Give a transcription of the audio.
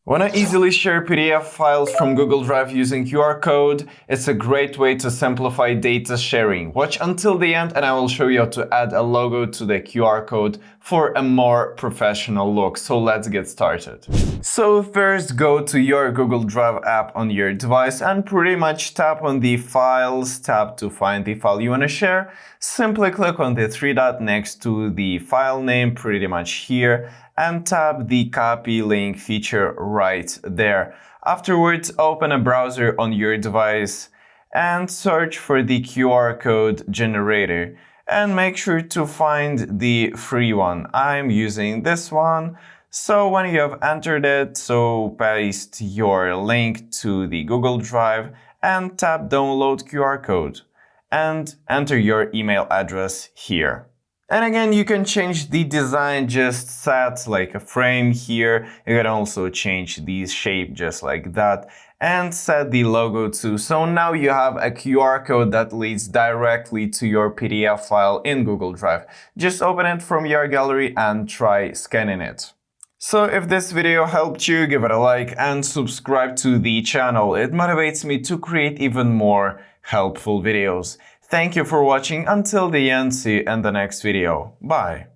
Want to easily share PDF files from Google Drive using QR code? It's a great way to simplify data sharing. Watch until the end and I will show you how to add a logo to the QR code for a more professional look. So let's get started. So first go to your Google Drive app on your device and pretty much tap on the Files tab to find the file you want to share. Simply click on the three dot next to the file name pretty much here and tap the copy link feature right there. Afterwards, open a browser on your device and search for the QR code generator and make sure to find the free one. I'm using this one. So when you have entered it, so paste your link to the Google Drive and tap download QR code and enter your email address here. And again, you can change the design, just set like a frame here. You can also change the shape just like that and set the logo too. So now you have a QR code that leads directly to your PDF file in Google Drive. Just open it from your gallery and try scanning it. So if this video helped you, give it a like and subscribe to the channel. It motivates me to create even more helpful videos. Thank you for watching until the end. See you in the next video. Bye.